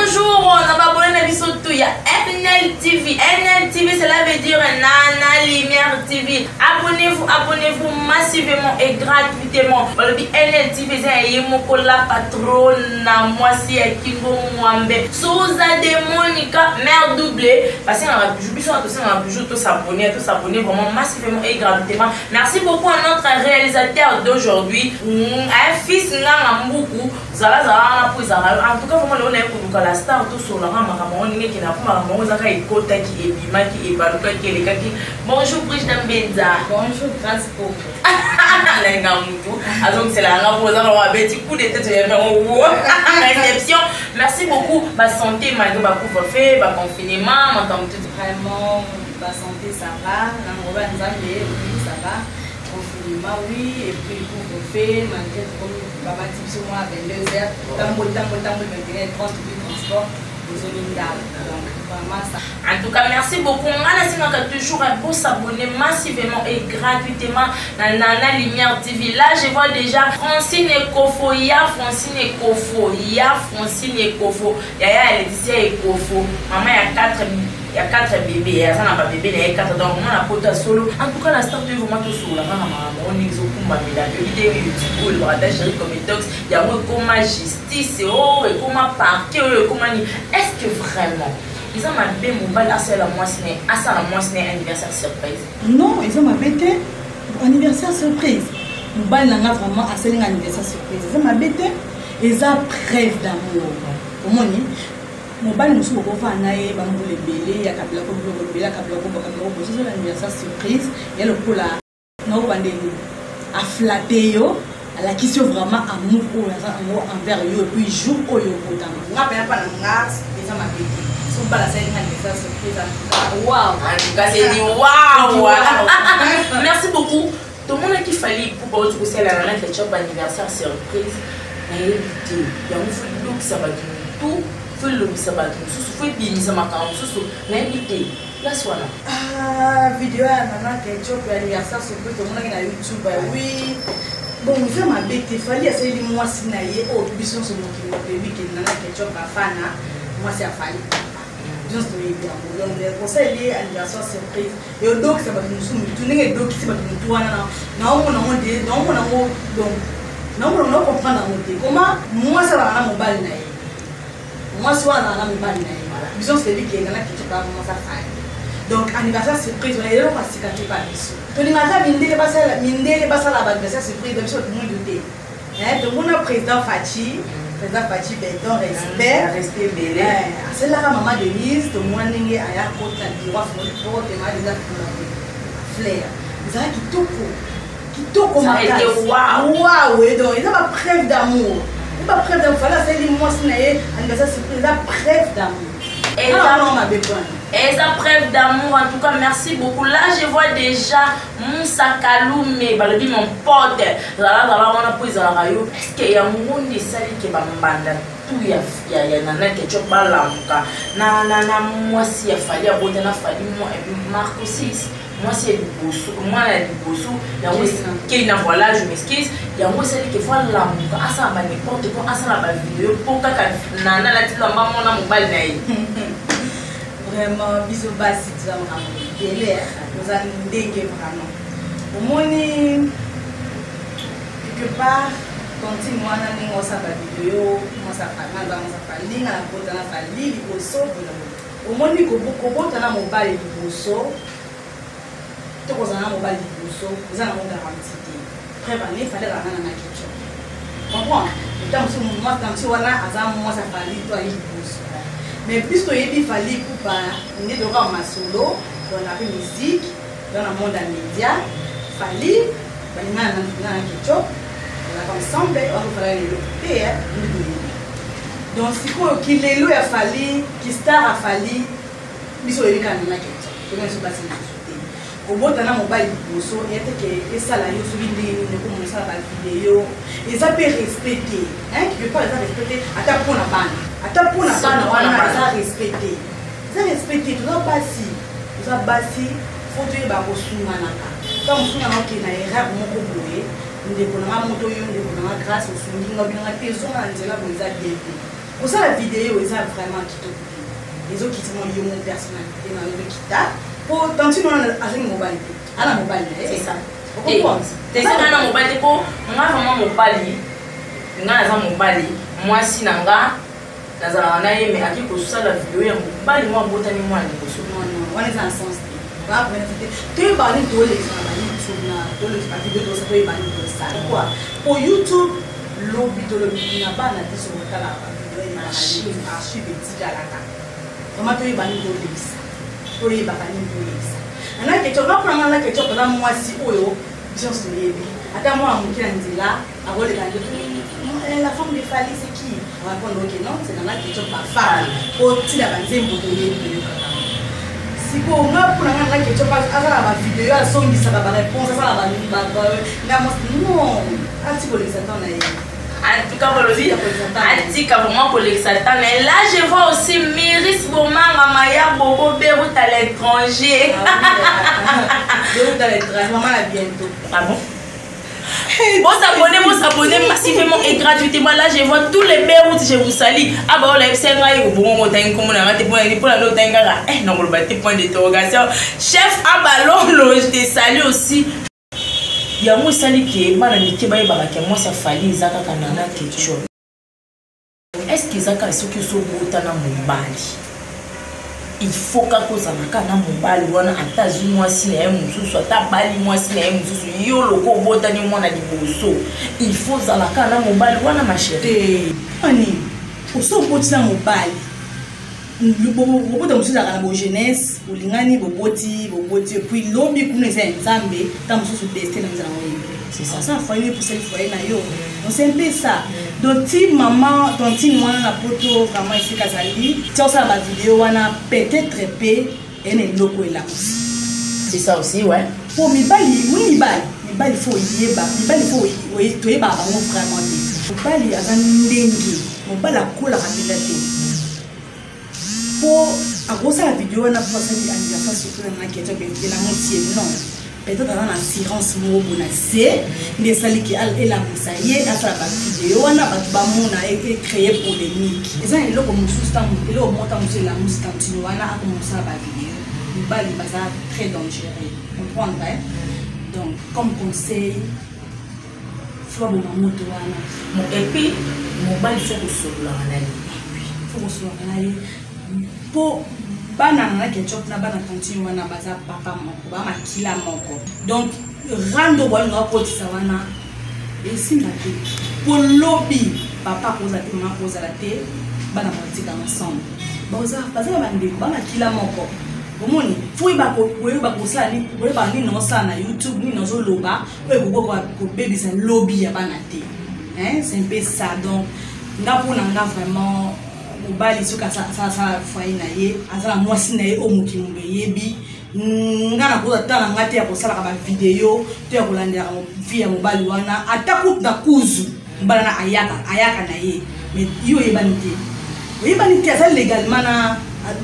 Bonjour, on a abonné à Bissotou, il y a NL TV. NL TV, cela veut dire Nana Lumière TV. Abonnez-vous massivement et gratuitement. NL TV, c'est Yemokola patronne, moi si Kingo Mwambe. Souza de Monica, mère doublée. Parce que on a toujours tous s'abonner vraiment massivement et gratuitement. Merci beaucoup à notre réalisateur d'aujourd'hui, un fils Ngambuku. En tout cas, vraiment, on est la star tout sur la bonjour, Brigitte Benza. Bonjour, grâce pour donc c'est la coup de tête réception. Merci beaucoup. Ma santé, ma couvre-feu, ma confinement, vraiment, ma santé ça va. Ça va. Confinement, oui. Et puis couvre-feu, malgré tout, ma type sur moi à 22h. Tambour, 21h30, transport. En tout cas, merci beaucoup. On a toujours un beau s'abonner massivement et gratuitement dans Nana Lumière TV. Là, je vois déjà Francine Ekofo, Francine Ekofo, Francine Ekofo, Yaya Laetitia Ekofo. Maman, il y a 4 bébés. Il y a 4 bébés, il y a 4 donc on a pota solo. En tout cas, la star de vraiment tout solo. On est au Kumba, il y a des vidéos, le bradage, comme tox, il y a comment justice, et comment parquet, comment. Est-ce que vraiment ils ont ma belle mobile à la moitié anniversaire surprise? Non, ils ont ma bête anniversaire surprise. Mobile n'a vraiment assez l'anniversaire surprise. Ils ont ma bête et ça preuve d'amour. Au moins, mobile nous sommes au coin naïe, bambou les bélés, il y a kabila kobo, kabila kobo, c'est l'anniversaire surprise. Il y a le coup là, non bandé à flatter yo. À la question vraiment amour envers eux et puis jour au yo potama. On a pas la grâce, ils ont ma bête. Sont pas la scène anniversaire surprise. Waouh! En tout cas, c'est dit waouh! Merci beaucoup. Tout le monde qui fallait pour que vous la nana ketchup anniversaire surprise. Il y a un flou qui s'abat tout, flou qui s'abat tout, faut bien ça m'a quand l'invité. La soirée. Ah, vidéo à nana ketchup anniversaire surprise. Tout le monde qui a YouTube, oui. Bon, vous avez ma bête, il fallait essayer de moi signaler au buisson sur mon bébé qui est nana ketchup à Fana. Moi, c'est à Fali. Juste pour aider. Donc, le conseil est anniversaire surprise. Et au dos, ça va nous soumettre. Tout le monde qui va nous tourner. Non, on comprend dans mon thé. Comment moi, ça va dans mon bal. Moi, ça va dans mon bal. Buisson, c'est lui qui est nana ketchup à moi, ça fait. Donc, anniversaire surprise, on est là pour cicatriser par dessus. Tout le monde minde les bassins là-bas, anniversaire surprise, donc tout le monde douté. Donc, on a président Fachi, Béton, respect, belé. C'est là que maman Denise, tout le monde est à la côte, il va faire le pot, il va déjà flair. Ils ont qui toque comme ça. Waouh, et donc, ils ont ma preuve d'amour. Ils ont ma preuve d'amour. Voilà, c'est l'immense anniversaire surprise, ils ont preuve d'amour. Et ça preuve d'amour, en tout cas, merci beaucoup. Là, je vois déjà Moussa Kaloumé, mon pote. Là, on a pris la radio. Est-ce qu'il y a un monde de sali qui va m'embanda? Tout il y a nana ketchup balamka. Nana, moi, si il a fallu abonner, il a fallu moi, et puis Marc aussi. Moi, c'est du bossou. Moi, il y a du bossou. Il y a un qui n'a voilà, je m'excuse. Il y a un celle qui voit l'amour. Ah, ça va n'importe quoi. Ah, ça va vidéo. Pour que nana, la petite maman, mon amour, balnaï. Vraiment, bisous bas si tu as un délai, nous allons déguer vraiment. Au moins, quelque part, continue à aller dans sa vidéo, dans sa famille, dans sa famille, dans la famille, au saut. Au moins, il y a beaucoup de mobile du bosso. Tu as un mobile du bosso, vous avez une garantie. Prévenez, il fallait la nana kitchen. Comprends? Tant que moi, tant que moi, ça fallait toi, il bosso. Mais puisque il fallait pour on est devant ma solo, dans la musique, dans le monde des médias, il fallait, on a ketchup, on a ensemble, on va faire le donc, si qu'il est là, il fallait, qu'il star a fallu, il faut aller quand même ketchup. Je ne sais pas si vous au bout d'un mobile du bosso, il y a des salariés qui ont commencé à faire des vidéos. Ils ont respecté. Quelque part, ils ont respecté. Attends pour la bande. Attends pour la bande, ils ont respecté. Ils ont respecté. Ils ont bâti. Ils ont bâti. Il faut que vous soyez quand vous soyez dans l'erreur, vous pouvez. Nous devons moto, nous devons grâce au soutien, nous devons tesson à l'intérieur pour les aider. Pour ça, la vidéo, ils ont vraiment quitté. Les autres qui sont mon personnalité, dans le quitta. Pour tant que nous avons mobile. À la mobile, c'est ça. C'est ça, on a mobile. On a vraiment mobile. On a mobile. Moi, si nanga, dans un an, mais à qui pour ça la vidéo, on va moi botaniquement moi on est en sens. Tu es parlé de YouTube, quoi. Pour YouTube, lobby de lobby n'a pas la sur le canal. Archive et tigalaka. Comment tu es banni de l'Église? Tu es banni de l'Église. On a quelque chose, on va prendre la question pendant moi si oyo, bien sûr, attends moi, mon client dit là, avant de la femme de Fali, c'est qui? On va répondre ok, non, c'est dans la question pas Fali. Pour tirer la bande, pour si on va prendre la question, à la vidéo, à son qui ça va répondre, ça va non, en tout cas, pour le dire, vraiment pour l'exaltant. Mais là, je vois aussi Miris Bomanga Maya Bobo Beyrouth à l'étranger. Beyrouth à l'étranger, maman l'a bientôt. Ah bon? Vous s'abonnez massivement et gratuitement. Là, je vois tous les Beyrouth, je vous salue. Ah bah, on a fait un bon mot, comme on a raté pour la note. Eh non, on va battre point d'interrogation. Chef Abalon, je te salue aussi. Il y a un sali qui est mal indiqué, moi ça fallait Zaka Kanana quelque chose. Est-ce que Zaka est ce que sont Botana Mobali? Il faut qu'à cause de Kana Mobali, on a attaché moi si les moussous, soit tabali moi si les moussous, yo loko Botani moi na diboso. Il faut Zalaka Mobali, on a ma chérie. Ani, au son Botina Mobali. Beaucoup de choses à la jeunesse, au lingani, boboti, puis l'homme qui nous est ensemble, tant que nous destin dans la c'est ça, ça foyer pour cette foyer na yo. On sait un peu ça. Donc si maman, ton petit moi na poto vraiment ici Kazali, tu as ça la vidéo, on a peut-être peu et ne loko là. C'est ça aussi, ouais. Pour mibali, oui mibali faut y ba, mibali faut y toi ba vraiment vraiment. Mibali azandengi, mibali akola kabila te. Pour à la vidéo, on a passé l'anniversaire surtout dans la question de la moitié. Non, peut-être dans l'assurance, mais celle qui a la moussaïe, à la vidéo, on a pas créé polémique. Les gens, ils ont commencé à monter la mousse quand on a commencé à la vidéo. Le bal est très dangereux. Comprendre, hein? Donc, comme conseil, il faut que je et puis, mon bal, il faut que ce soit il faut que ce soit pour bana na ketchup na bana continue wana baza papa moko ba makila moko donc rando bwana na kotisa wana esinga te pour lobby papa koza te mama koza la te bana motika ensemble baza bande ba makila moko omoni fui ba ko sala ni ba ni no sana na YouTube ni no zo loba ko bebisa lobby ya bana te hein c'est un peu ça donc nga pour nga vraiment mobali soka ça foyer na ye azala mwasi na ye o mukimbe yebi ngana ko tata ngati ya ko sala ka vidéo to ya ko landela vie ya mobali wana atakuta na kuzu mbala na ayaka na ye mais yo yebani te ça légalement na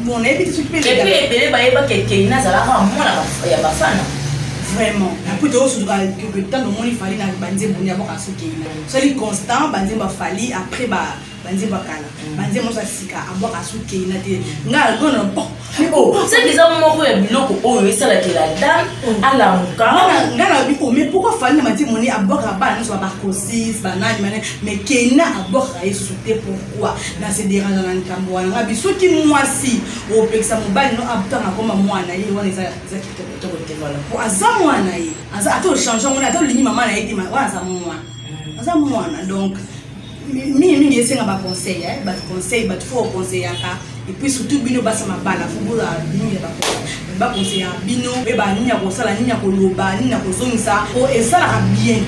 mon ebi tu peux légalement et puis bele ba yeba keke ina zala ka mona ya bafana vraiment après de aussi que tant de moni fali na banze bonia boka soki c'est constant banze ba fali après ba banze bakala banze mosa sika aboka suke na te nga gona bon c'est des hommes moko ya biloko oyo esala ke la dame ala muka nga na bi o mais pourquoi fali na mati moni aboka ba na so ba kosis banani mais kena aboka esute pourquoi na se dérange na nkambo wana nga bi soki mwasi o pekisa mobali no abutanga koma mwana ye wana za kitoko te voilà pour azamwana ye aza ato changer mona ato linyi mama na ye te wana azamwana donc mingi esenga ba conseil ba conseil ba faut conseiller ka et puis surtout bino basa mabala faut la bino ba conseiller bino e ba ninya ko sala ninya ko loba ninya ko zongisa o esala bien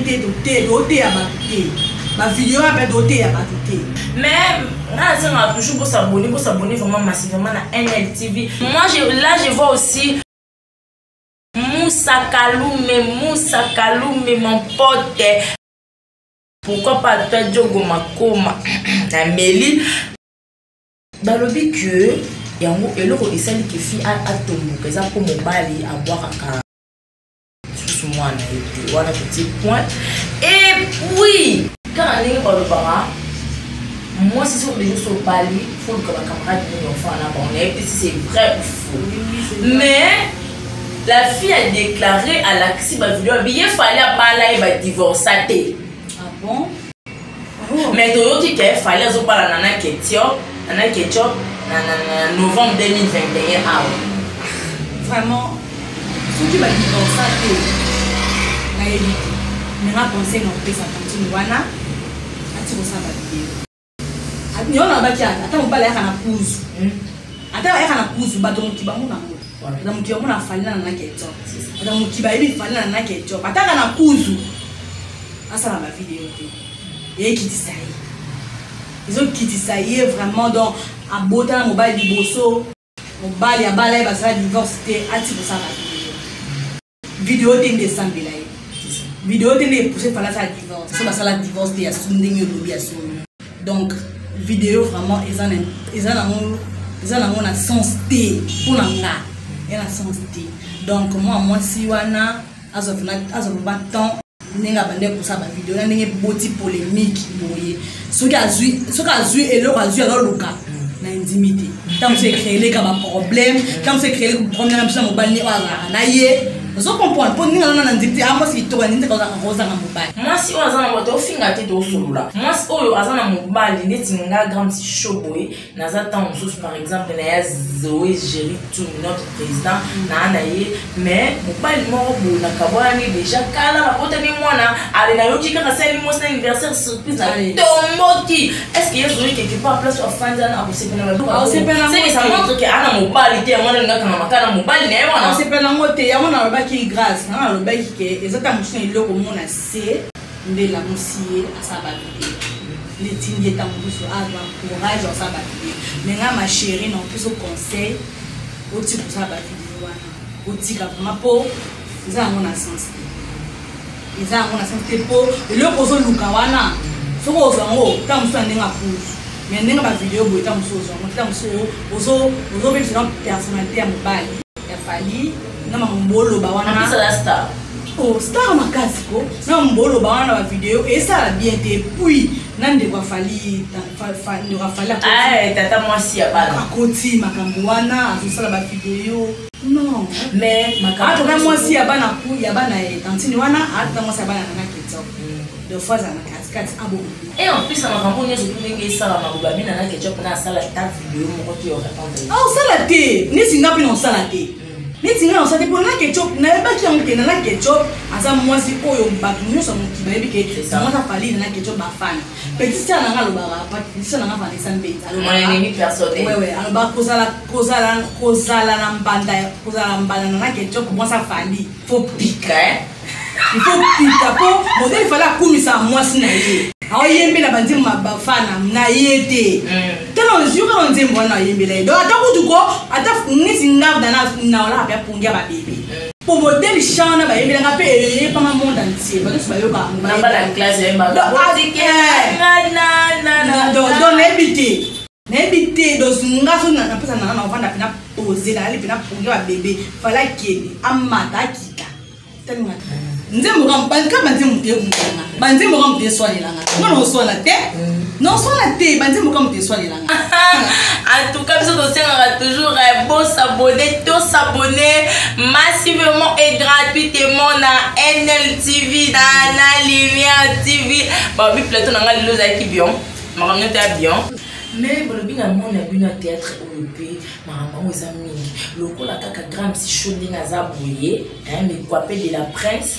te doté ya ba vidéo ba doté ya ba doté mais on a toujours pour s'abonner vraiment massivement à NLTV. Moi je vois aussi Moussa Kaloum mon pote. Pourquoi pas toi Diogo Makoma na Meli balobi que yango eloko esali ki fi atomuka eza ko mobali a boire aka sous moi na ete wana petit point et puis quand on est au bar moi si c'est les sur Bali, il faut que ma camarade de enfant là on est si c'est vrai ou faux. Mais la fille a déclaré à la si ba vidéo il fallait pas là il va divorcer. Ah bon? Mais Toyoti qui fallait zo pas la nana Ketchup en novembre 2021 vraiment ce qui va divorcer na évité. Mais ma conseil non plus ça continue wana ati ko saba vidéo. Ati on a baki ata mo bala ya kana kuzu. Ata ya kana kuzu ba donc kiba muna ngo. Na mutiyo muna falina na Ketchup. Na mutiba ibi falina na Ketchup. Ata kana kuzu. Asa na vidéo te. Et qui dit ça ils ont quitté ça vraiment donc à botan mobile du bosso mobile ya bala ba ça divorce te ati ko ça vidéo te décembre là vidéo te ne pousser par la divorce so ba ça la divorce te ya sundinyo lobi aso donc vidéo vraiment ils en a sens te pour nga et la sens te donc moi si wana as of temps ninga bande pour ça ba vidéo na ninga boti polémique boye ce qui a vu et le a vu alors luka na intimité tant c'est créer les problème tant c'est créer le problème ça mo balni wala na ye je comprends pour ninga na intimité moi si to ninde ka roza na mobile moi si on azana moto finga te to solula moi si oyo azana mobile neti nga grand si show boy na za temps sous par exemple na ya Zoé Géry tout notre président na ye mais mobile mo bo na kabwani déjà kala ba ni mwana ale na yoki kaka sali mo c'est anniversaire surprise na tomoki est-ce qu'il y a Zoé quelque part place of fans na ko sepena ba c'est que ça montre que ana mobile te mwana nga kama makana mobile na wana c'est pena ngote ya mwana ba ki grâce na lo ba ki ke ezata musu iloko mona se nde la musier à sa batterie les tignes ta musu a courage à sa batterie mais nga ma chérie non plus au conseil au type ça batterie wana au type vraiment pour ça on a sens eza on a sens pour le pozo luka wana so ko zo ngo ta musu ndenga pusu mais ndenga ba vidéo bo ta musu zo ta musu ozo be sur personnalité ya mobali ya fali na mbolo ba wana ça la star oh star makasi ko na mbolo ba wana ba vidéo et ça la bien te puis nande kwa fali ni kwa fali tata mwasi ya bana akoti makambo wana azosala ba vidéo non mais makambo ata mwasi ya bana ku ya bana tantini wana ata mwasi ya bana na Ketchup deux fois ça na katikati abo et en plus makambo nyezo tuningi sala mabuba mina na Ketchup na sala ta vidéo moko ti répondre ah sala te ni singa pino sala te ni tinga on sala pour na Ketchup na ba ki on na Ketchup asa mwasi oyo batu nyoso mukiba ebike mwasa fali na Ketchup ba fan petit ça na ngalo ba petit ça na ngava ni sambe alors ni personnel ouais alors ba kozala na mbanda na Ketchup mwasa fali faut piquer il faut piquer pour modèle fala kumisa mwasi na ye awo yembe na banzi mabafana na yete tellement jure on dit moi na yembe la donc ata kutuko ata nisi ngavda na wala pa pungia ba bébé pour modèle chana ba yembe nga pe pa ma monde entier ba so ba yo ba na ba la classe ba na donc n'habiter donc nga so na pesa na vanda pina poser na ali pina pungia ba bébé fala keni amata kika tellement nzembo kampanka banzembo te mutanga banzembo kam te swalelanga non swala te non swala te banzembo kam te swalelanga en tout cas biso to senga toujours bon s'abonner massivement et gratuitement na NLTV na Lumière TV ba bi plateau na ngali loza ki bien makamyo te bien mais bolobi na mona bino théâtre européen makambo ezamini lokola kaka grand si chaud na zaboye mais quoi de la presse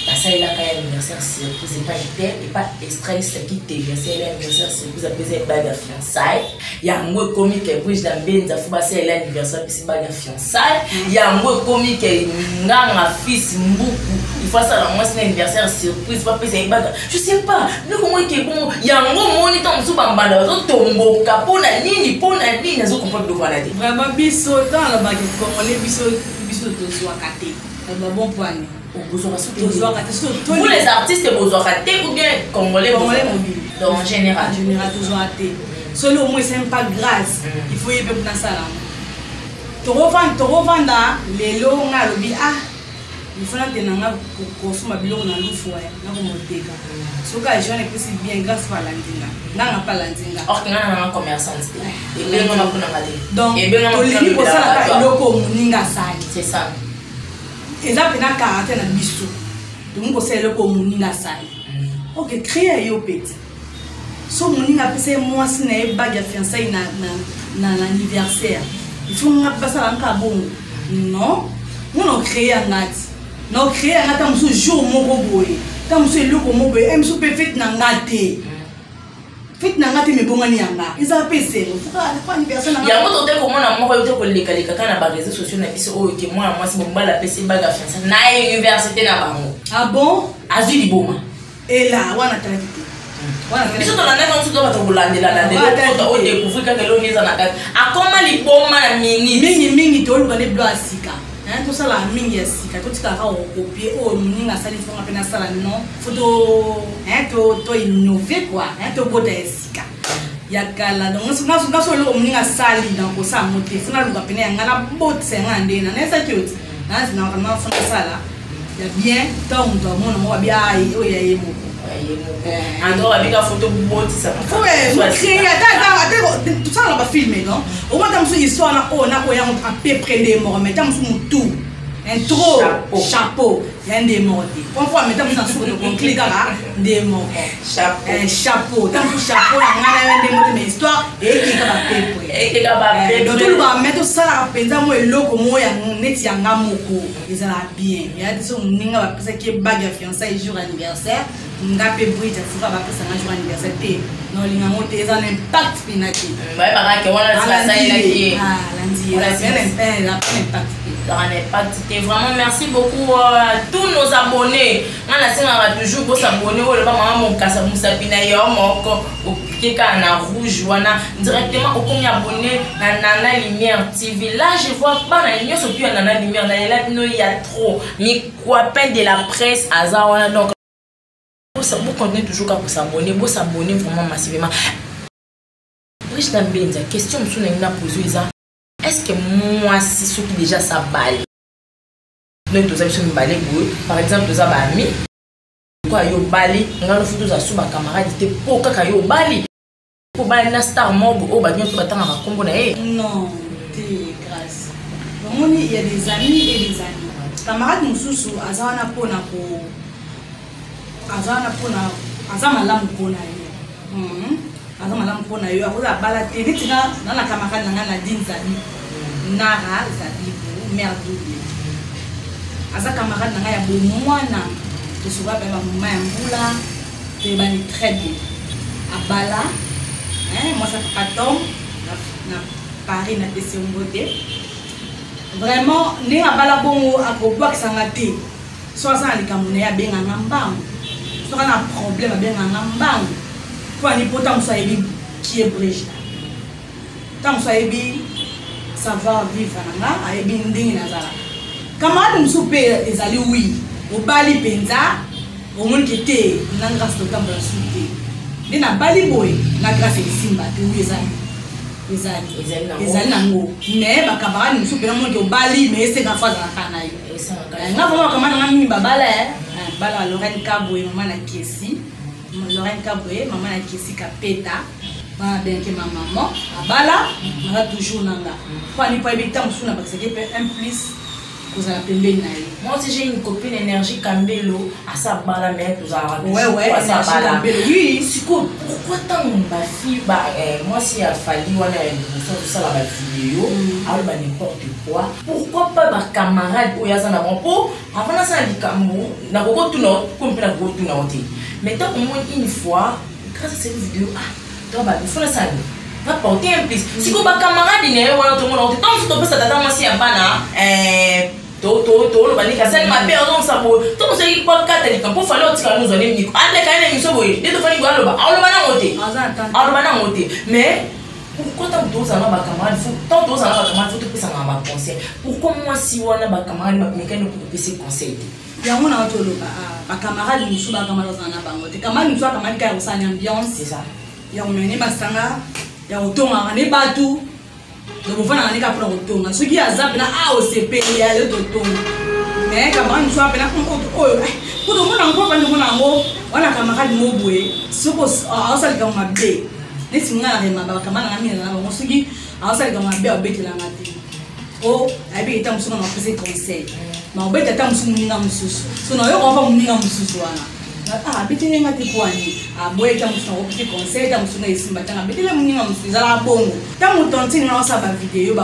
ça il a quand même anniversaire surprise et pas inter et pas extrait ce qui te c'est l'anniversaire surprise après c'est bague de fiançailles ya ngo comique bridge na benza fuba c'est l'anniversaire puis c'est bague de fiançailles ya ngo comique nganga fils mbuku il faut ça la moi c'est l'anniversaire surprise pas c'est bague je sais pas mais comment que bon ya ngo moni tant so bambala zo tomboka pona nini zo comprendre de voilà vraiment biso dans la bague congolais biso to so akate bon point. Vous les artistes ou bien congolais mobile en général toujours athée solo moi c'est pas grâce il faut y aller dans ça là to revendre lelo ngalobi il faut natenanga kosoma biloko na lufu ya nakomoteka soka jeune epesi bien grâce à landinga nanga pa landinga or que ngana na commerçante ebenga makuna ngade donc tolingi kosalaka eloko moninga asali c'est ça eza pena caractère na biso tolingi kosala eloko moninga asali ok créer yo peti so moninga apesa ye mwasi na ye bague ya fiançailles na anniversaire il faut nga basala nka bongo non on créé un ngati non créé un ngati musu jour moko boye ta musu eloko moko boye musu pe fête na ngati me bongani yanga isa pese fuka na anniversaire na ya moto te komona moko yote ko leka leka kana ba réseaux sociaux na biso o ke moi mwasi bombala pese baga fiançailles na université na bango ah bon azui liboma et là wana talaki biso tolanda kanso to bato kolandela landela o découvrir kaka eloko eza na kati akoma liboma na mingi toluka ne blo asika tout ça la mingi ya sika to tika ka copier o moninga sali fonga pena sala non photo to innover quoi to bota ya sika ya kala donc ngaso lo moninga sali dans ko sa moté funa luka pena ya ngala bot senga ndena nesa cute nazi na vraiment funa sala ya bien tant ndo mona mo bia ai o ya yemo ando abika photo boti ça ouais créer tout ça on va filmer non au moins dans une histoire na on a koya à peu près des morts mais dans tout intro chapeau y des morts on fois mais dans sur le on clique là des morts chapeau dans chapeau ngana des morts mais histoire et qui ka ba peu donc tout va mettre ça la penza mo eloko mo ya neti ya ngamoko ezala bien ya diso ninga ba pesa ki bague ya fiançailles jour anniversaire ngape bruit fuka ba pesa jour anniversaire te non linga mote eza un impact pinaki ba ba ke wana ça ça il a qui lundi la impact vraiment merci beaucoup à tous nos abonnés on a toujours beau s'abonner au pas maman mon kasa musapina yo moko okika na rouge wana directement au combien abonné na Nana Lumière TV là je vois pas na ligne sur plus Nana Lumière na là il y a trop mais quoi peine de la presse hasard wana donc vous continuez toujours pour s'abonner vraiment massivement. Brice Dambenza question monsieur na poser ça est-ce que moi si ceux qui déjà ça balle nous tous amis sur balle par exemple tous amis quoi yo balle ngalo photo za suba camarade te po kaka yo balle pour balle na star mob o ba nyoto batanga makombo na non t'es grâce vraiment il y a des amis et des amis camarade mususu azana pona ko azana pona azama lamu pona yo azama lamu pona yo akoza bala te nitina na camarade na dinzali nara zabibu merdubi aza camarade na ya bomwana to soba ba mama ya mbula te bani très bien abala moi ça patom na Paris na PC Mbote vraiment ni abala bongo akobwa kisanga te so ça likamune ya benga ngambango so kana problème benga ngambango kwa ni pota musayebi qui est Brice tam musayebi savoir vivre nanga ayebi ndingi nazala camarade musupe ezali oui obali penza omoni kete na grâce de temps la suite ndina bali boy na grâce de simba te oui ezali nango mais ba camarade musupe na moni obali mais c'est ka faza na kana yo nga vraiment camarade na mimi babala bala Lorraine Kabwe maman na Kiesi Lorraine Kabwe maman na Kiesi kapeta ba bien que ma maman abala na toujours nanga kwa ni pa ebita musuna parce que un plus cause la pembeni na ye moi aussi j'ai une copine énergie Kambelo à sa bala mais tout ça ouais à sa bala oui siko pourquoi tant ma fille ba moi si a fallu wana tout ça la vidéo alors ba n'importe quoi pourquoi pas ba camarade ou yaza na bon pour avant ça likambo na koko tuna comme na koko tuna oti mais tant au moins une fois grâce à cette vidéo donc bah il faut la saluer va porter un plus si ko ba camarade ne wana tout le monde tant que tu peux ça tata moi si ya bana to lo bani kasani mabe on sa bo to mo se ko katolika pour fallait otika nous on est ande ka ene miso boye de to fani go aloba na ngote mais pourquoi tant to ça na ba camarade faut tant to ça na ba camarade faut to pesa na ba conseil pourquoi moi si wana ba camarade ba mekano pour pesa conseil yango na to lo ba camarade miso ba camarade na ba ngote camarade miso camarade ka usanya ambiance c'est ça ya umene basanga ya utonga ne batu donc on va aller pour le retour ce qui a zap là au CP il y a le retour mais camarade nous soit pena pour tout monde encore quand on a wana camarade mobwe soko asali ka mabe nesi ngala rema ba camarade ngami na ba mosuki asali ka mabe obetela ngati o abi eta musuka na pese conseil ma obeta ta musuka ninga mususu so na yo ko muninga mususu wana betele ngati kwani aboye ta musuka ko pese conseil ta musuka isimba tanga betele muninga mususu za la bongo ta mutontini na sa ba video na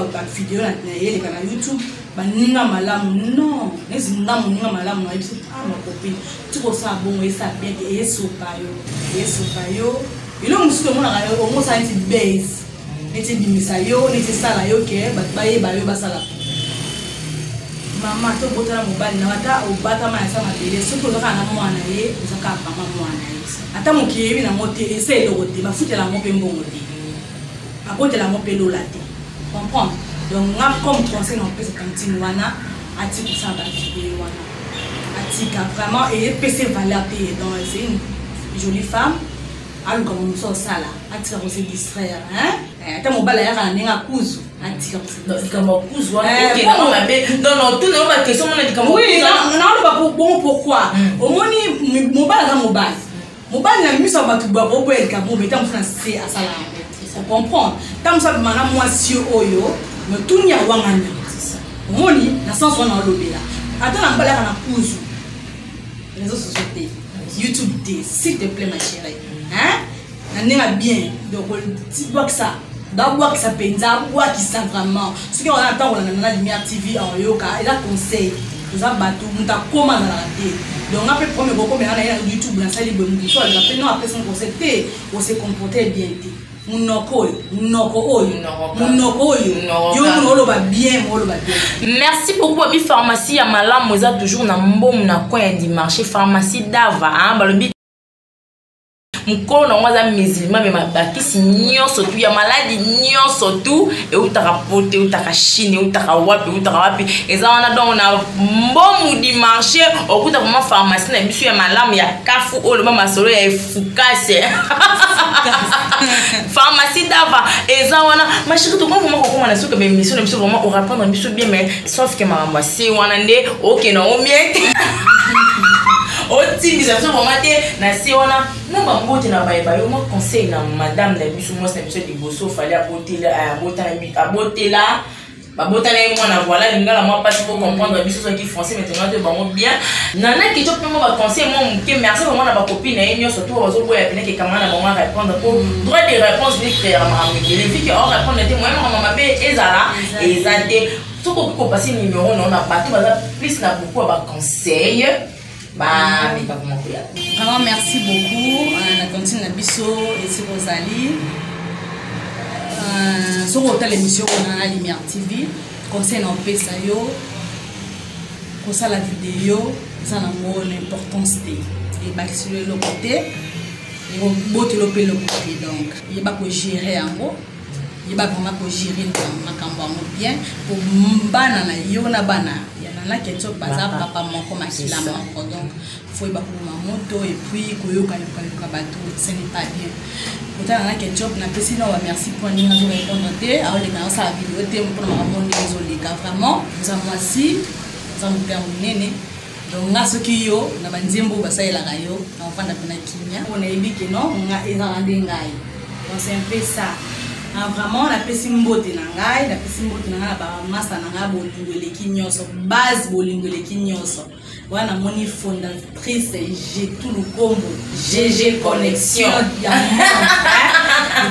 yele kana YouTube baninga malamu non nesi ngamu ninga malamu na biso ma copine tuko sa bongo esa bien yeso payo ilo musuto mona ka o mo sa nti base neti bimisa yo neti sala yo ke baye bayo basala mama to botala mobali na wata o bata ma sa mabele suko loka na mwana ye uzaka mama mwana ye ata mukiyebi na mote ese lokote bafutela mo pe mbongo te akotela mo pe lola te comprendre. Donc, comme conseil dans le cantine, Atika ça va vidéo, Atika vraiment et PC valeur donc c'est une jolie femme. Alors comme nous sommes ça là, Atika on se distraire, hein? Attends mon bal là n'a cousu, Atika comme cousu. OK, non, tout non pas question on a dit comme oui, non pas bon pourquoi? Au moins mon bal là mon bal. Mon bal n'a mis ça va tout ba pour elle comme mais tant français à ça là. Ça comprendre. Tant ça mana moi si oyo mais tout n'y a pas de moni na sens on a lobela attends na mbala na kuzu réseaux sociaux YouTube s'il te plaît ma chérie hein na nenga bien donc tu vois que ça d'abord que ça penza bois qui ça vraiment ce qu'on entend on a lumière TV en yoka et là conseil nous a battu nous ta comment na raté donc après premier beaucoup mais na YouTube na sali bon so la fait non après son conseil on se comporter bien merci beaucoup Abi pharmacie ya malamu eza toujours na mbom na coin du marché pharmacie Dava hein balobi mukolo na mwaza musulman mais mabakisi nyonso tu ya maladie nyonso tu et utaka pote utaka chine utaka wapi eza wana donc na mbomu di marché okuta vraiment pharmacie na biso ya malamu ya kafu o le mama solo ya efukase pharmacie Dava eza wana ma chérie to comment comment na suka be mission biso vraiment on répondre biso bien mais sauf que mama c'est wana nde OK na o miete optimisation vraiment na si wana non ba mbote na ba yo mo conseil na madame na biso mo sa biso de bosso fallait abotela babotana mwana voilà lingala moi pas pour comprendre biso so qui français maintenant de bon bien nana ki top mo ba conseil mo mke merci vraiment na ba copine na yenyo surtout bazo boya pena ke kamana ba moi répondre pour droit de réponse ni clairement mais les filles qui ont répondre était moi maman be ezala ezate tout ko passer numéro non na parti ba plus na beaucoup ba conseil. Mais pas comment faire. Vraiment merci beaucoup na continue na biso et c'est Rosalie sur hôtel émission on a Lumière TV conseil na pesa yo pour la vidéo ça na mo l'importance de et ba sur le côté et on botte le côté donc il va ko gérer en gros il va vraiment ko gérer makambo bien pour bana na yo na bana na ketchup baza papa moko makila moko donc faut ba pour moto et puis koyoka yoka bato ce n'est pas bien autant na ketchup na pesi na wa merci pour ni ngazo répondre te a ole na sa vidéo te pour na monde désolé vraiment vous a moisi za mpia munene donc nga soki yo na banzembo basaela kayo na ofanda pena kimia on est biki non nga ezalande ngai donc c'est un peu ça. Vraiment la pesi mbote na ngai la pesi mbote na ngala ba masa na ngabo lingole kinyoso base bolingole kinyoso wana moni fondatrice j'ai tout le combo GG connexion ya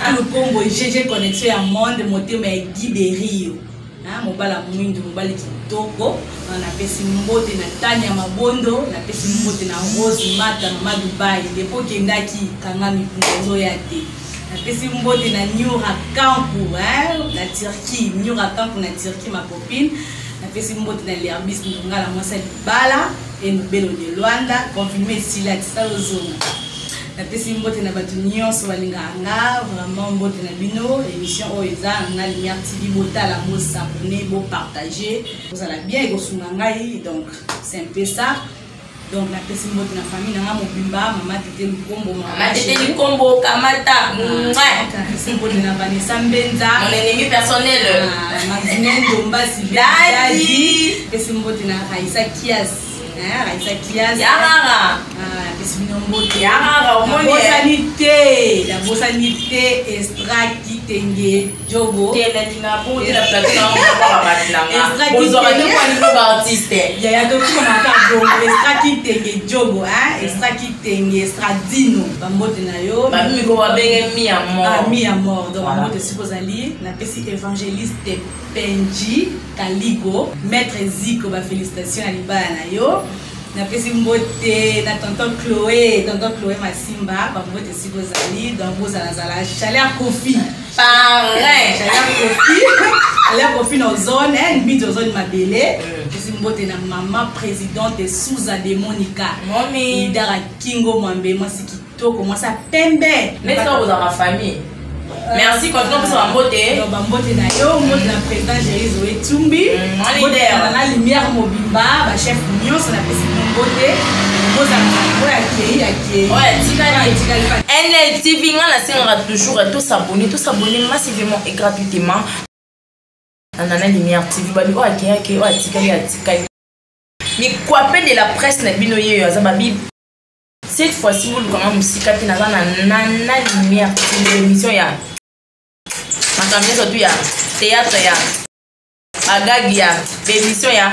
tout le combo GG connexion ya monde motema ya Guiberio na mobala mwindu mobali kitoko na pesi mbote na Tanya Mabondo na pesi mbote na Rose Mata na Dubai depo kendaki kanga mipunzo ya te. Pesi mbote na Nyura Kampu na Turquie Nyura Kampu na Turquie ma copine na pesi mbote na Lerbis ngala mwasa bala et Belo de Luanda confirmé ici là tsalozona na pesi mbote na batu nyonso balinganga vraiment mbote na bino émission oeza na Lumière TV botala bo s'abonner bo partager vous allez bien et go sungangai donc c'est un peu ça. Donc la personne de la famille na mobimba mama tete lukombo mama tete lukombo kamata Simbote na Vanessa Mbenza. Mon ennemi personnel. Maximien Domba Daddy. Simbote na Raissa Kias. Raissa Kias. Yarara. Simbote. Yarara. La bosanité Estra Kitenge Jogo. Quelle est la beauté la plateforme artiste. Yaya donc on a Jogo. Estra Kitenge Jogo, Estra Kitenge Estra Dino. Bambote na yo. Bami ko ba benge mi à mort. Mi à mort. Donc bambote supposali na pesi évangéliste Benji Kaligo, maître Zico ba félicitations à libala na yo. Na pesi mbote na tonton Chloé Masimba bambote supposali donc vous allez chaleur Kofi. Pareil. Chaleur Kofi dans zone midi zone mabele. Pesi mbote na maman présidente Souza de Monica. Mami Idara Kingo Mwambe moi c'est kitoko moi ça pembe. Mais ça vous dans la famille. Merci quand on peut s'emboter. Bambote na yo, mbote na président Jerry Zoé Tumbi. Leader. Na lumière mobimba, ba chef union ça na pesi mbote. Boza na akei. Ouais, tikali. NLTV ngana singera toujours tout s'abonner massivement et gratuitement. Nana lumière TV babi o akei o tikali. Mi quoi de la presse na bino yeyo azababi. Cette fois-ci vous quand même musikati na nana lumière TV émission ya makamia surtout ya théâtre ya agagi ya émission ya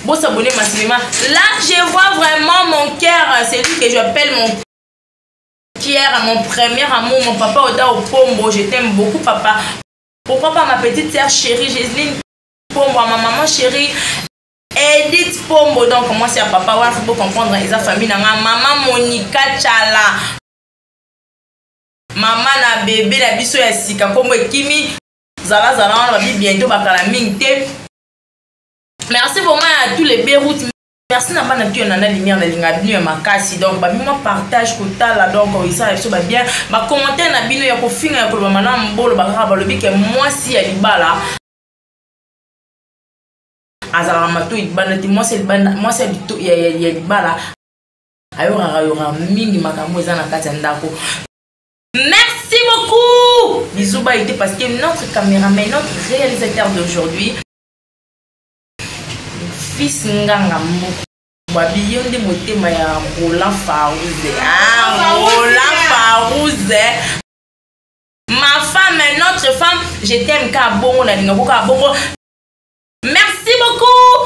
bon s'abonner massivement. Là je vois vraiment mon cœur, c'est lui que j'appelle mon cœur, mon premier amour, mon papa Oda Opombo. Je t'aime beaucoup papa. Pourquoi pas ma petite sœur chérie Jéseline Pombo, ma maman chérie Edith Pombo. Donc moi c'est à papa, ouais, faut comprendre les famille na maman Monica Chala. Maman na bébé la biso ya sika Pombo ekimi zala on va bientôt bakala mingte. Merci vraiment à tous les Beyrouth. Merci na bana tu na lumière na linga bino makasi. Donc ba moi partage kota là donc ça so ba bien ba commentaire na bino ya ko finga ya ko ba mana mbolo ba ka ba lobi ke moi si ya libala. Azala mato ibana ti moi c'est du ya libala. Ayora mingi makambo za na kati ndako. Merci beaucoup. Bisous ba été parce que notre caméraman, notre réalisateur d'aujourd'hui fils nganga moko babi yonde motema ya Roland Farouze. Roland Farouze. Ma femme, notre femme, je t'aime ka bongo na linga ka bongo. Merci beaucoup.